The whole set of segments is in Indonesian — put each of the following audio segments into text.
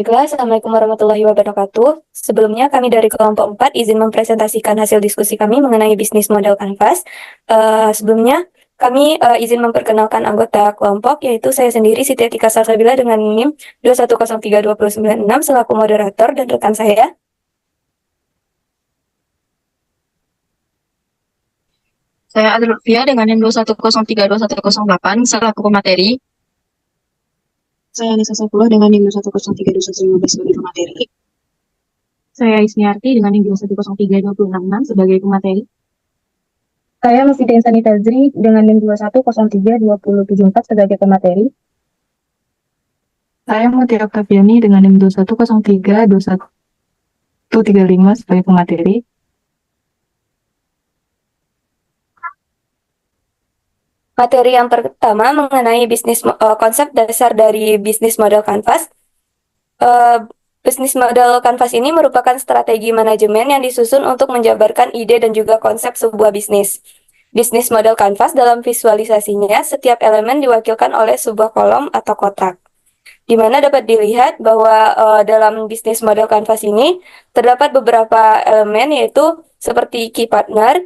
Baiklah, Assalamualaikum warahmatullahi wabarakatuh. Sebelumnya kami dari kelompok 4 izin mempresentasikan hasil diskusi kami mengenai bisnis model Canvas. Sebelumnya kami izin memperkenalkan anggota kelompok, yaitu saya sendiri Siti Atika Salsabila dengan NIM 2103296 selaku moderator dan rekan saya. Saya Adel Lutfia dengan NIM 210321108 selaku pemateri. Saya Anissa Saifullah dengan NIM 2103215 sebagai pemateri. Saya Ismiarti dengan NIM 2103266 sebagai pemateri. Saya Mufida Insani Tazri dengan NIM 2103274 sebagai pemateri. Saya Mutia Oktaviani dengan NIM 210322135 sebagai pemateri. Materi yang pertama mengenai konsep dasar dari bisnis model Canvas. Bisnis model Canvas ini merupakan strategi manajemen yang disusun untuk menjabarkan ide dan juga konsep sebuah bisnis. Bisnis model Canvas dalam visualisasinya, setiap elemen diwakilkan oleh sebuah kolom atau kotak, di mana dapat dilihat bahwa dalam bisnis model Canvas ini terdapat beberapa elemen, yaitu seperti key partner,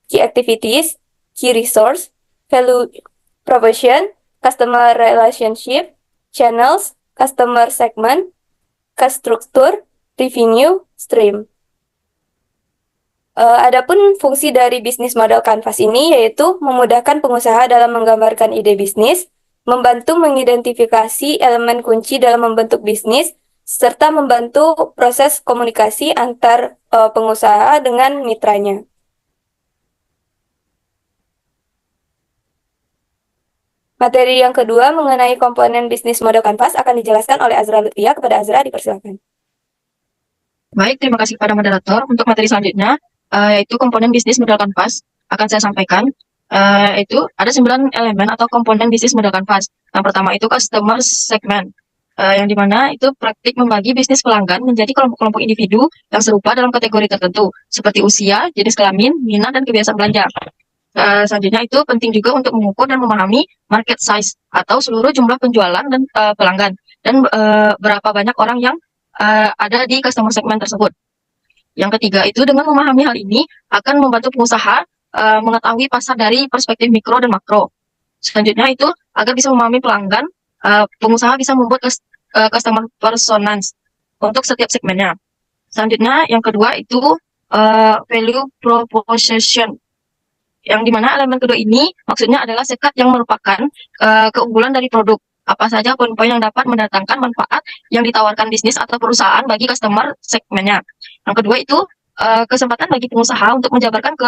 key activities, key resource, value proposition, customer relationship, channels, customer segment, cost structure, revenue stream. Adapun fungsi dari bisnis model Canvas ini yaitu memudahkan pengusaha dalam menggambarkan ide bisnis, membantu mengidentifikasi elemen kunci dalam membentuk bisnis, serta membantu proses komunikasi antar pengusaha dengan mitranya. Materi yang kedua mengenai komponen bisnis model Canvas akan dijelaskan oleh Azra Lutfia. Kepada Azra, dipersilakan. Baik, terima kasih kepada moderator. Untuk materi selanjutnya, yaitu komponen bisnis model Canvas, akan saya sampaikan. Itu ada 9 elemen atau komponen bisnis model Canvas. Yang pertama itu customer segment, yang dimana itu praktik membagi bisnis pelanggan menjadi kelompok-kelompok individu yang serupa dalam kategori tertentu, seperti usia, jenis kelamin, minat, dan kebiasaan belanja. Selanjutnya itu penting juga untuk mengukur dan memahami market size atau seluruh jumlah penjualan dan pelanggan, dan berapa banyak orang yang ada di customer segment tersebut. Yang ketiga itu dengan memahami hal ini akan membantu pengusaha mengetahui pasar dari perspektif mikro dan makro. Selanjutnya itu agar bisa memahami pelanggan, pengusaha bisa membuat customer personas untuk setiap segmennya. Selanjutnya yang kedua itu value proposition, yang dimana elemen kedua ini maksudnya adalah sekat yang merupakan keunggulan dari produk. Apa saja poin-poin yang dapat mendatangkan manfaat yang ditawarkan bisnis atau perusahaan bagi customer segmennya. Yang kedua itu kesempatan bagi pengusaha untuk menjabarkan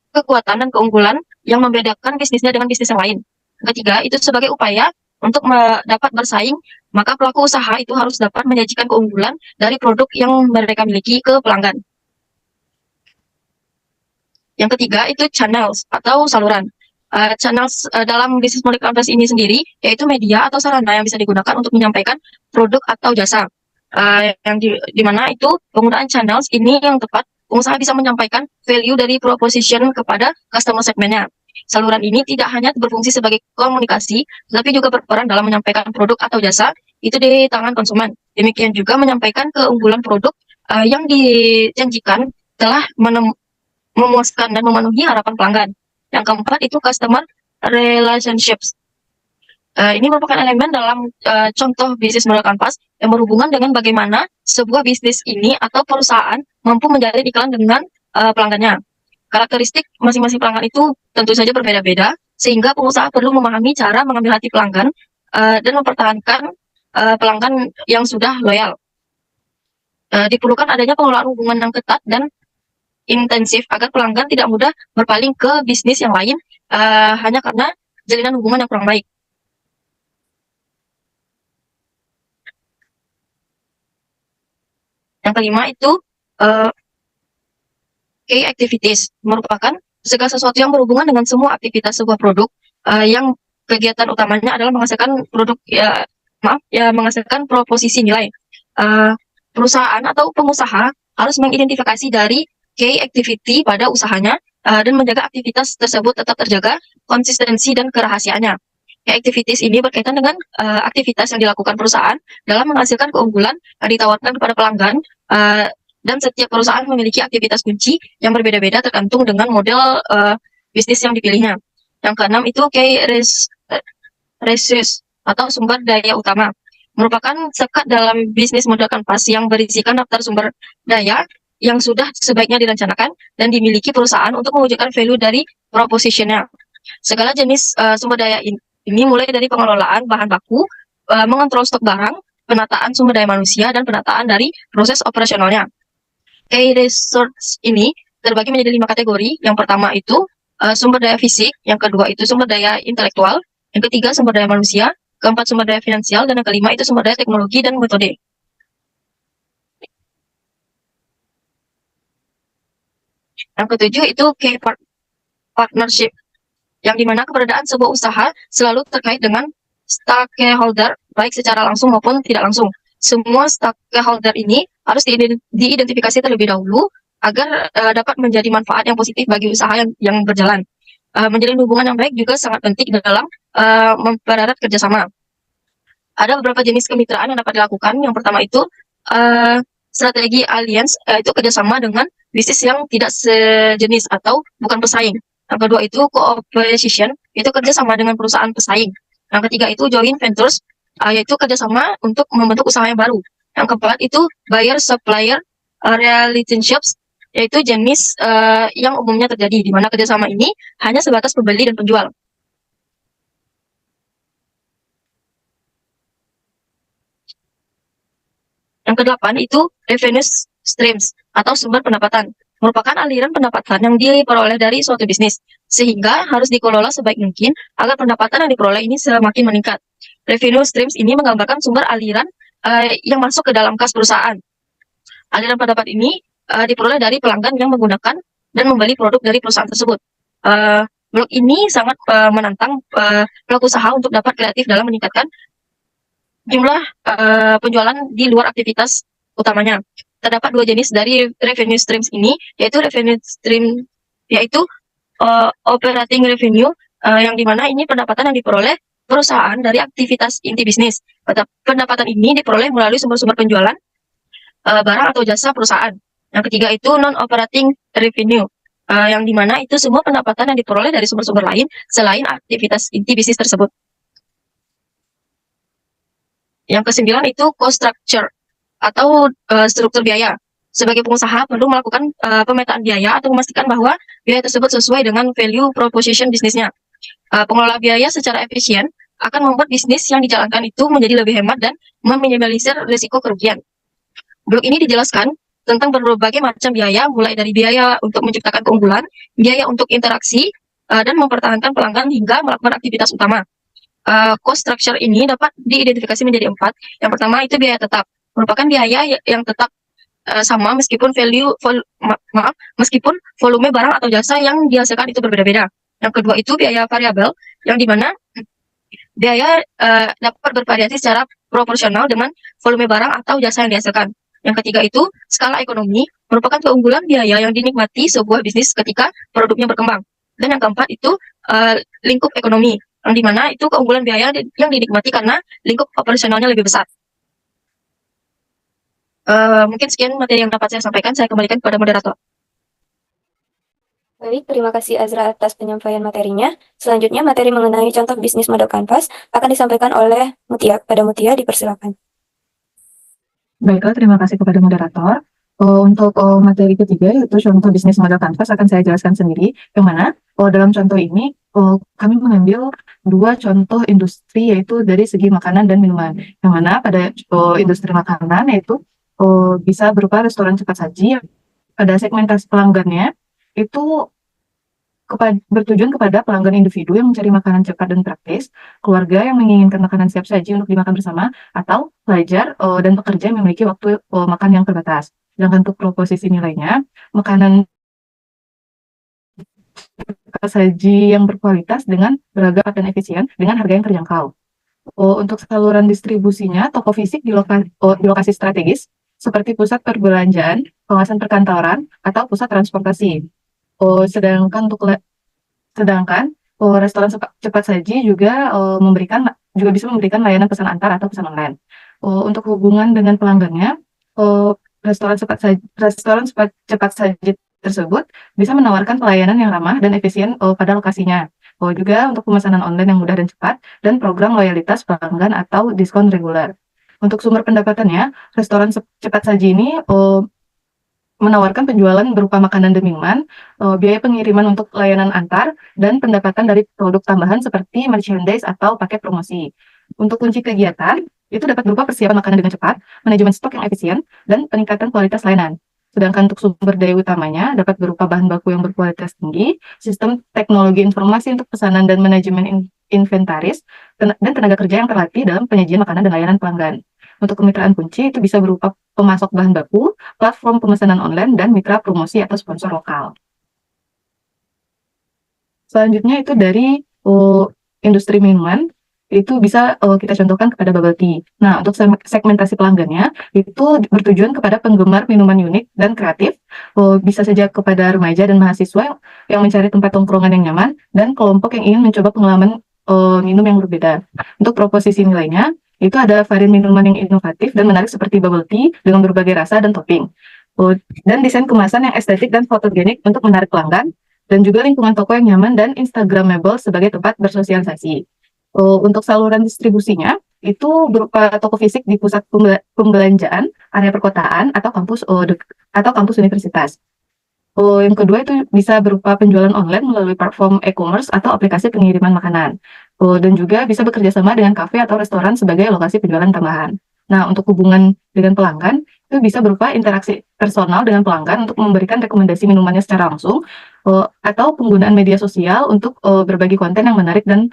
kekuatan dan keunggulan yang membedakan bisnisnya dengan bisnis yang lain. Yang ketiga itu sebagai upaya untuk dapat bersaing, maka pelaku usaha itu harus dapat menyajikan keunggulan dari produk yang mereka miliki ke pelanggan. Yang ketiga itu channels atau saluran. Channels dalam bisnis model Canvas ini sendiri yaitu media atau sarana yang bisa digunakan untuk menyampaikan produk atau jasa. Yang dimana itu penggunaan channels ini yang tepat, pengusaha bisa menyampaikan value dari proposition kepada customer segmennya. Saluran ini tidak hanya berfungsi sebagai komunikasi, tetapi juga berperan dalam menyampaikan produk atau jasa itu di tangan konsumen. Demikian juga menyampaikan keunggulan produk yang dijanjikan telah memuaskan dan memenuhi harapan pelanggan. Yang keempat itu customer relationships. Ini merupakan elemen dalam contoh bisnis model Canvas yang berhubungan dengan bagaimana sebuah bisnis ini atau perusahaan mampu menjalin iklan dengan pelanggannya. Karakteristik masing-masing pelanggan itu tentu saja berbeda-beda, sehingga pengusaha perlu memahami cara mengambil hati pelanggan dan mempertahankan pelanggan yang sudah loyal. Diperlukan adanya pengelolaan hubungan yang ketat dan intensif agar pelanggan tidak mudah berpaling ke bisnis yang lain hanya karena jalinan hubungan yang kurang baik. Yang kelima itu key activities, merupakan segala sesuatu yang berhubungan dengan semua aktivitas sebuah produk yang kegiatan utamanya adalah menghasilkan menghasilkan proposisi nilai. Perusahaan atau pengusaha harus mengidentifikasi dari key activity pada usahanya dan menjaga aktivitas tersebut tetap terjaga konsistensi dan kerahasiaannya. Activities ini berkaitan dengan aktivitas yang dilakukan perusahaan dalam menghasilkan keunggulan yang ditawarkan kepada pelanggan, dan setiap perusahaan memiliki aktivitas kunci yang berbeda-beda tergantung dengan model bisnis yang dipilihnya. Yang keenam itu key resource atau sumber daya utama, merupakan sekat dalam bisnis model kanvas yang berisikan daftar sumber daya yang sudah sebaiknya direncanakan dan dimiliki perusahaan untuk mewujudkan value dari propositionnya. Segala jenis sumber daya ini mulai dari pengelolaan bahan baku, mengontrol stok barang, penataan sumber daya manusia, dan penataan dari proses operasionalnya. Key resource ini terbagi menjadi 5 kategori. Yang pertama itu sumber daya fisik, yang kedua itu sumber daya intelektual, yang ketiga sumber daya manusia, keempat sumber daya finansial, dan yang kelima itu sumber daya teknologi dan metode. Yang ketujuh itu key partnership, yang dimana keberadaan sebuah usaha selalu terkait dengan stakeholder, baik secara langsung maupun tidak langsung. Semua stakeholder ini harus diidentifikasi terlebih dahulu agar dapat menjadi manfaat yang positif bagi usaha yang berjalan. Menjalin hubungan yang baik juga sangat penting dalam mempererat kerjasama. Ada beberapa jenis kemitraan yang dapat dilakukan. Yang pertama itu strategi alliance, itu kerjasama dengan bisnis yang tidak sejenis atau bukan pesaing. Yang kedua itu cooperation, itu kerjasama dengan perusahaan pesaing. Yang ketiga itu joint ventures, yaitu kerjasama untuk membentuk usaha yang baru. Yang keempat itu buyer supplier relationships, yaitu jenis yang umumnya terjadi di mana kerjasama ini hanya sebatas pembeli dan penjual. Yang kedelapan itu revenue streams atau sumber pendapatan, merupakan aliran pendapatan yang diperoleh dari suatu bisnis, sehingga harus dikelola sebaik mungkin agar pendapatan yang diperoleh ini semakin meningkat. Revenue streams ini menggambarkan sumber aliran yang masuk ke dalam kas perusahaan. Aliran pendapat ini diperoleh dari pelanggan yang menggunakan dan membeli produk dari perusahaan tersebut. Blog ini sangat menantang pelaku usaha untuk dapat kreatif dalam meningkatkan jumlah penjualan di luar aktivitas utamanya. Terdapat dua jenis dari revenue streams ini, yaitu revenue stream yaitu operating revenue, yang dimana ini pendapatan yang diperoleh perusahaan dari aktivitas inti bisnis. Pendapatan ini diperoleh melalui sumber-sumber penjualan barang atau jasa perusahaan. Yang ketiga itu non-operating revenue, yang dimana itu semua pendapatan yang diperoleh dari sumber-sumber lain selain aktivitas inti bisnis tersebut. Yang kesembilan itu cost structure atau struktur biaya. Sebagai pengusaha perlu melakukan pemetaan biaya atau memastikan bahwa biaya tersebut sesuai dengan value proposition bisnisnya. Pengelola biaya secara efisien akan membuat bisnis yang dijalankan itu menjadi lebih hemat dan meminimalisir risiko kerugian. Blog ini dijelaskan tentang berbagai macam biaya, mulai dari biaya untuk menciptakan keunggulan, biaya untuk interaksi, dan mempertahankan pelanggan hingga melakukan aktivitas utama. Cost structure ini dapat diidentifikasi menjadi 4. Yang pertama itu biaya tetap, merupakan biaya yang tetap sama meskipun meskipun volume barang atau jasa yang dihasilkan itu berbeda-beda. Yang kedua itu biaya variabel, yang dimana biaya dapat bervariasi secara proporsional dengan volume barang atau jasa yang dihasilkan. Yang ketiga itu skala ekonomi, merupakan keunggulan biaya yang dinikmati sebuah bisnis ketika produknya berkembang. Dan yang keempat itu lingkup ekonomi, yang dimana itu keunggulan biaya yang dinikmati karena lingkup operasionalnya lebih besar. Mungkin sekian materi yang dapat saya sampaikan. Saya kembalikan kepada moderator. Baik, terima kasih Azra atas penyampaian materinya. Selanjutnya materi mengenai contoh bisnis model kanvas akan disampaikan oleh Mutia. Pada Mutia, dipersilakan. Baiklah, terima kasih kepada moderator. Untuk materi ketiga, yaitu contoh bisnis model kanvas, akan saya jelaskan sendiri. Yang mana dalam contoh ini kami mengambil dua contoh industri, yaitu dari segi makanan dan minuman. Yang mana pada industri makanan yaitu bisa berupa restoran cepat saji. Pada segmentasi pelanggannya itu bertujuan kepada pelanggan individu yang mencari makanan cepat dan praktis, keluarga yang menginginkan makanan siap saji untuk dimakan bersama, atau pelajar dan pekerja yang memiliki waktu makan yang terbatas. Sedangkan untuk proposisi nilainya, makanan saji yang berkualitas dengan beragam dan efisien dengan harga yang terjangkau. Untuk saluran distribusinya, toko fisik di lokasi strategis seperti pusat perbelanjaan, kawasan perkantoran, atau pusat transportasi. Sedangkan Restoran cepat saji juga bisa memberikan layanan pesan antar atau pesan online. Untuk hubungan dengan pelanggannya, eh, cepat saji tersebut bisa menawarkan pelayanan yang ramah dan efisien pada lokasinya. Juga untuk pemesanan online yang mudah dan cepat, dan program loyalitas pelanggan atau diskon reguler. Untuk sumber pendapatannya, restoran cepat saji ini menawarkan penjualan berupa makanan dan minuman, biaya pengiriman untuk layanan antar, dan pendapatan dari produk tambahan seperti merchandise atau paket promosi. Untuk kunci kegiatan, itu dapat berupa persiapan makanan dengan cepat, manajemen stok yang efisien, dan peningkatan kualitas layanan. Sedangkan untuk sumber daya utamanya dapat berupa bahan baku yang berkualitas tinggi, sistem teknologi informasi untuk pesanan dan manajemen inventaris, dan tenaga kerja yang terlatih dalam penyajian makanan dan layanan pelanggan. Untuk kemitraan kunci itu bisa berupa pemasok bahan baku, platform pemesanan online, dan mitra promosi atau sponsor lokal. Selanjutnya itu dari industri minuman, itu bisa kita contohkan kepada bubble tea. Nah, untuk segmentasi pelanggannya, itu bertujuan kepada penggemar minuman unik dan kreatif, bisa saja kepada remaja dan mahasiswa yang mencari tempat tongkrongan yang nyaman, dan kelompok yang ingin mencoba pengalaman minum yang berbeda. Untuk proposisi nilainya, itu ada varian minuman yang inovatif dan menarik seperti bubble tea dengan berbagai rasa dan topping. Dan desain kemasan yang estetik dan fotogenik untuk menarik pelanggan, dan juga lingkungan toko yang nyaman dan instagramable sebagai tempat bersosialisasi. Untuk saluran distribusinya, itu berupa toko fisik di pusat pembelanjaan, area perkotaan, atau kampus universitas. Yang kedua itu bisa berupa penjualan online melalui platform e-commerce atau aplikasi pengiriman makanan. Dan juga bisa bekerja sama dengan kafe atau restoran sebagai lokasi penjualan tambahan. Nah, untuk hubungan dengan pelanggan, itu bisa berupa interaksi personal dengan pelanggan untuk memberikan rekomendasi minumannya secara langsung, atau penggunaan media sosial untuk berbagi konten yang menarik dan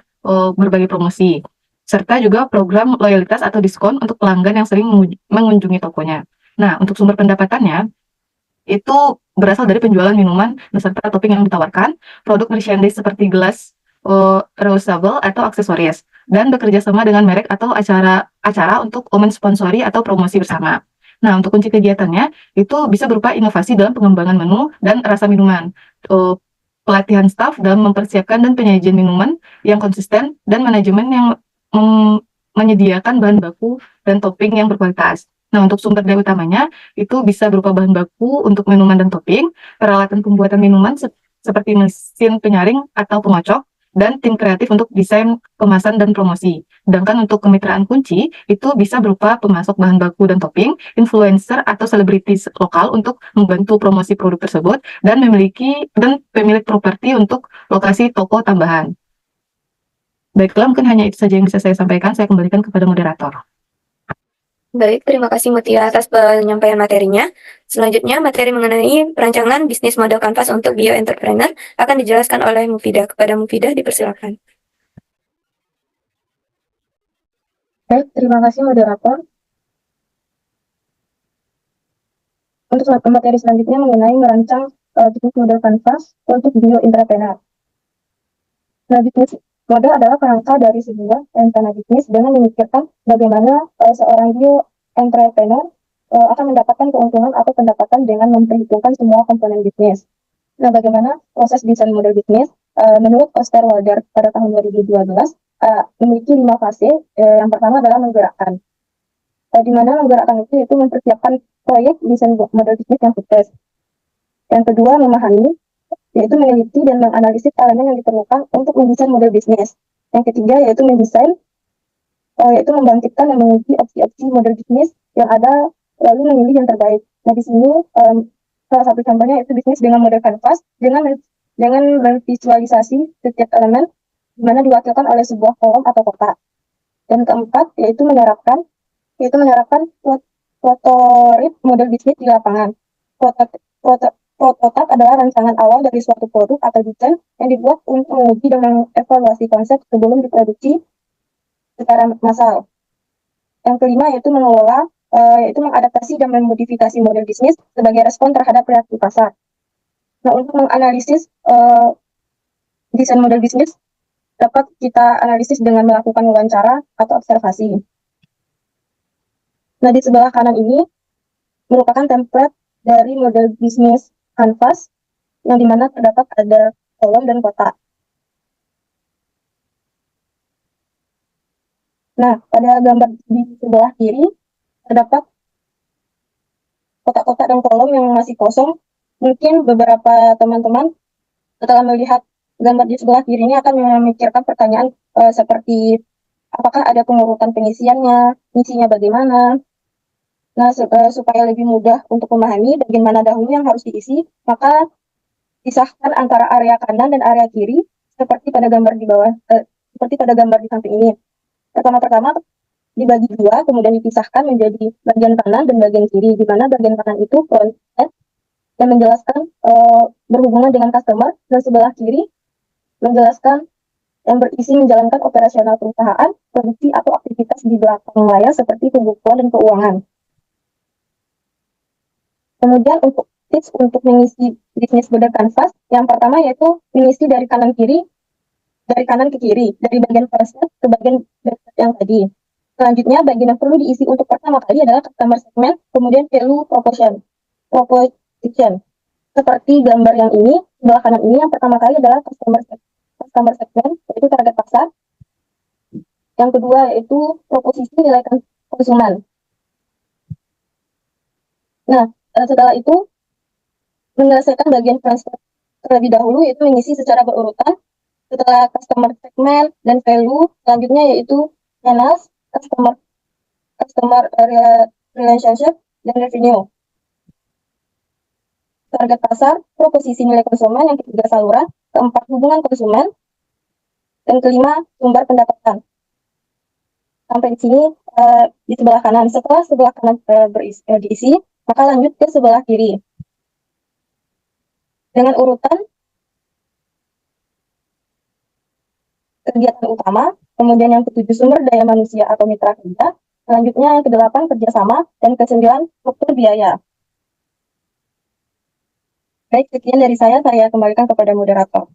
berbagi promosi. Serta juga program loyalitas atau diskon untuk pelanggan yang sering mengunjungi tokonya. Nah, untuk sumber pendapatannya, itu berasal dari penjualan minuman beserta topping yang ditawarkan, produk merchandise seperti gelas, reusable atau aksesoris, dan bekerja sama dengan merek atau acara untuk mensponsori atau promosi bersama. Nah, untuk kunci kegiatannya, itu bisa berupa inovasi dalam pengembangan menu dan rasa minuman, pelatihan staf dalam mempersiapkan dan penyajian minuman yang konsisten, dan manajemen yang menyediakan bahan baku dan topping yang berkualitas. Nah, untuk sumber daya utamanya, itu bisa berupa bahan baku untuk minuman dan topping, peralatan pembuatan minuman seperti mesin penyaring atau pengocok, dan tim kreatif untuk desain, kemasan, dan promosi. Sedangkan untuk kemitraan kunci, itu bisa berupa pemasok bahan baku dan topping, influencer atau selebritis lokal untuk membantu promosi produk tersebut, dan pemilik properti untuk lokasi toko tambahan. Baiklah, mungkin hanya itu saja yang bisa saya sampaikan. Saya kembalikan kepada moderator. Baik, terima kasih Mutia atas penyampaian materinya. Selanjutnya, materi mengenai perancangan bisnis model kanvas untuk bio-entrepreneur akan dijelaskan oleh Mufidah. Kepada Mufidah, dipersilakan. Baik, terima kasih moderator. Untuk materi selanjutnya mengenai merancang bisnis model kanvas untuk bio-entrepreneur. Nah, bisnis model adalah kerangka dari sebuah rencana bisnis dengan memikirkan bagaimana seorang bio-entrepreneur akan mendapatkan keuntungan atau pendapatan dengan memperhitungkan semua komponen bisnis. Nah, bagaimana proses desain model bisnis? Menurut Osterwalder pada tahun 2012, memiliki 5 fase. Yang pertama adalah menggerakkan. Di mana menggerakkan itu mempersiapkan proyek desain model bisnis yang sukses. Yang kedua, memahami, yaitu meneliti dan menganalisis elemen yang diperlukan untuk mendesain model bisnis. Yang ketiga, yaitu mendesain, yaitu membangkitkan dan menguji opsi-opsi model bisnis yang ada, lalu memilih yang terbaik. Nah, di sini salah satu contohnya yaitu bisnis dengan model kanvas, dengan memvisualisasi setiap elemen, di mana diwakilkan oleh sebuah kolom atau kotak. Dan keempat, yaitu menerapkan prototipe model bisnis di lapangan. Prototipe adalah rancangan awal dari suatu produk atau desain yang dibuat untuk menguji dan mengevaluasi konsep sebelum diproduksi secara massal. Yang kelima yaitu mengelola, yaitu mengadaptasi dan memodifikasi model bisnis sebagai respon terhadap reaksi pasar. Nah, untuk menganalisis desain model bisnis dapat kita analisis dengan melakukan wawancara atau observasi. Nah, di sebelah kanan ini merupakan template dari model bisnis kanvas yang dimana terdapat ada kolom dan kotak. Nah, pada gambar di sebelah kiri terdapat kotak-kotak dan kolom yang masih kosong. Mungkin beberapa teman-teman setelah melihat gambar di sebelah kiri ini akan memikirkan pertanyaan seperti apakah ada pengurutan pengisiannya, isinya bagaimana. Nah, supaya lebih mudah untuk memahami bagian mana dahulu yang harus diisi, maka pisahkan antara area kanan dan area kiri seperti pada gambar di bawah, seperti pada gambar di samping ini. Pertama-tama dibagi dua, kemudian dipisahkan menjadi bagian kanan dan bagian kiri, di mana bagian kanan itu front end yang menjelaskan berhubungan dengan customer, dan sebelah kiri menjelaskan yang berisi menjalankan operasional perusahaan, produksi atau aktivitas di belakang layar seperti pembukuan dan keuangan. Kemudian untuk tips untuk mengisi bisnis model canvas, yang pertama yaitu mengisi dari kanan ke kiri, dari bagian first ke bagian backstep yang tadi. Selanjutnya, bagian yang perlu diisi untuk pertama kali adalah customer segment, kemudian value proposition. Seperti gambar yang ini, sebelah kanan ini, yang pertama kali adalah customer segment, yaitu target pasar. Yang kedua yaitu proposisi nilai konsumen. Nah, setelah itu menyelesaikan bagian transfer terlebih dahulu, yaitu mengisi secara berurutan. Setelah customer segment dan value, selanjutnya yaitu channels, customer relationship, dan revenue. Target pasar, proposisi nilai konsumen, yang ketiga saluran, keempat hubungan konsumen, dan kelima sumber pendapatan. Sampai di sini di sebelah kanan. Setelah sebelah kanan diisi, maka lanjut ke sebelah kiri. Dengan urutan kegiatan utama, kemudian yang ketujuh sumber daya manusia atau mitra kerja, selanjutnya yang kedelapan kerjasama, dan kesembilan struktur biaya. Baik, sekian dari saya kembalikan kepada moderator.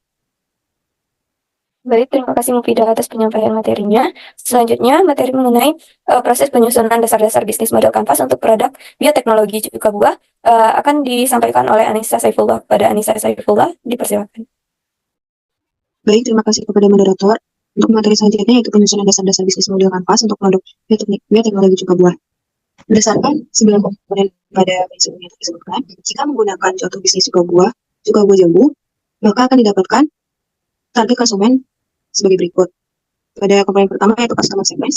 Baik, terima kasih Mufidah atas penyampaian materinya. Selanjutnya, materi mengenai proses penyusunan dasar-dasar bisnis model Canvas untuk produk bioteknologi cuka buah akan disampaikan oleh Anissa Saifullah. Pada Anissa Saifullah, dipersilakan. Baik, terima kasih kepada moderator. Untuk materi selanjutnya yaitu penyusunan dasar-dasar bisnis model Canvas untuk produk bioteknologi cuka buah. Berdasarkan 9 komponen pada prinsip yang disebutkan, jika menggunakan contoh bisnis cuka buah jambu, maka akan didapatkan target konsumen sebagai berikut. Pada komponen pertama yaitu customer segment,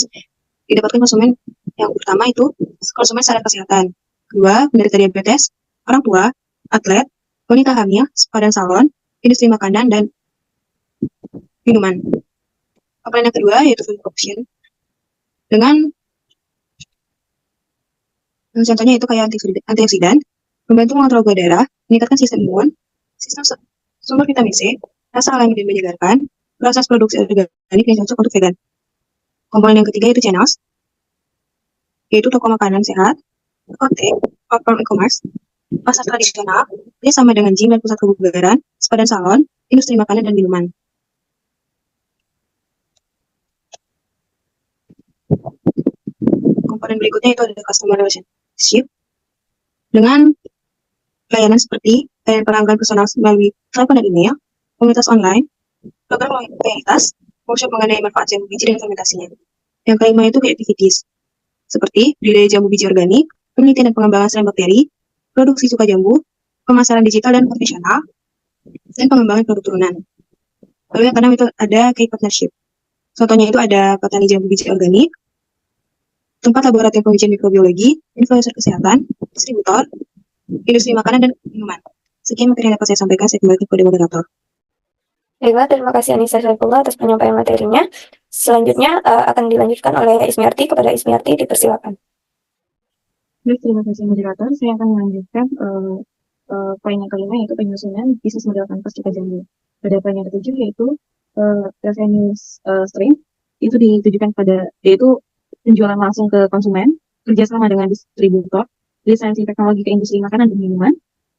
didapatkan konsumen yang pertama itu konsumen secara kesehatan, kedua penderita diabetes, orang tua, atlet, wanita hamil, spa dan salon, industri makanan dan minuman. Komponen yang kedua yaitu food option, dengan contohnya itu kayak antioksidan, membantu mengontrol gula darah, meningkatkan sistem imun, sistem sumber vitamin C, rasa alami dan menyegarkan, proses produksi organik yang cocok untuk vegan. Komponen yang ketiga yaitu channels, yaitu toko makanan sehat, apotek, platform e-commerce, pasar tradisional, dia sama dengan gym dan pusat kebugaran, spa dan salon, industri makanan dan minuman. Komponen berikutnya itu ada customer relationship, dengan layanan seperti layanan pelanggan personal melalui telepon dan email, komunitas online, program loyalitas, workshop mengenai manfaat jambu biji dan fermentasinya. Yang kelima itu activities, seperti budidaya jambu biji organik, penelitian dan pengembangan selain bakteri, produksi cuka jambu, pemasaran digital dan konvensional, dan pengembangan produk turunan. Lalu yang keenam itu ada key partnership. Contohnya itu ada petani jambu biji organik, tempat laboratorium pengujian mikrobiologi, influencer kesehatan, distributor, industri makanan dan minuman. Sekian materi yang dapat saya sampaikan, saya kembali kepada moderator. Baiklah, terima kasih Anissa Saifullah atas penyampaian materinya. Selanjutnya akan dilanjutkan oleh Ismiarti. Kepada Ismiarti, dipersilakan. Baik, terima kasih moderator. Saya akan melanjutkan poin yang kelima, yaitu penyusunan bisnis model Canvas cuka jambu. Pada poin yang ketujuh yaitu revenue stream, itu ditujukan pada yaitu penjualan langsung ke konsumen, kerjasama dengan distributor, lisensi teknologi ke industri makanan dan minuman,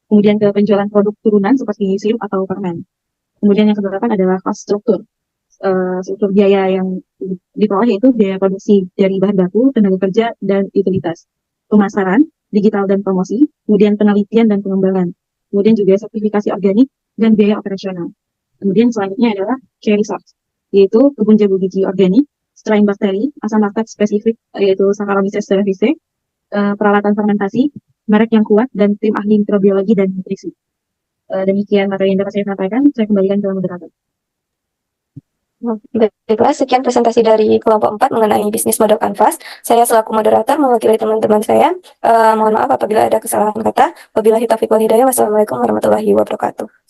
kemudian ke penjualan produk turunan seperti sirup atau permen. Kemudian yang kedelapan adalah cost struktur. Struktur biaya yang diperoleh yaitu biaya produksi dari bahan baku, tenaga kerja, dan utilitas. Pemasaran, digital dan promosi, kemudian penelitian dan pengembangan. Kemudian juga sertifikasi organik dan biaya operasional. Kemudian selanjutnya adalah key resource, yaitu kebun jambu biji organik, selain bakteri, asam laktat spesifik yaitu Saccharomyces cerevisiae, peralatan fermentasi, merek yang kuat, dan tim ahli mikrobiologi dan nutrisi. Demikian materi yang dapat saya sampaikan. Saya kembalikan ke moderator. Baiklah, sekian presentasi dari kelompok 4 mengenai bisnis model kanvas. Saya selaku moderator mewakili teman-teman saya. Mohon maaf apabila ada kesalahan kata. Wabillahi taufiq wal hidayah. Wassalamualaikum warahmatullahi wabarakatuh.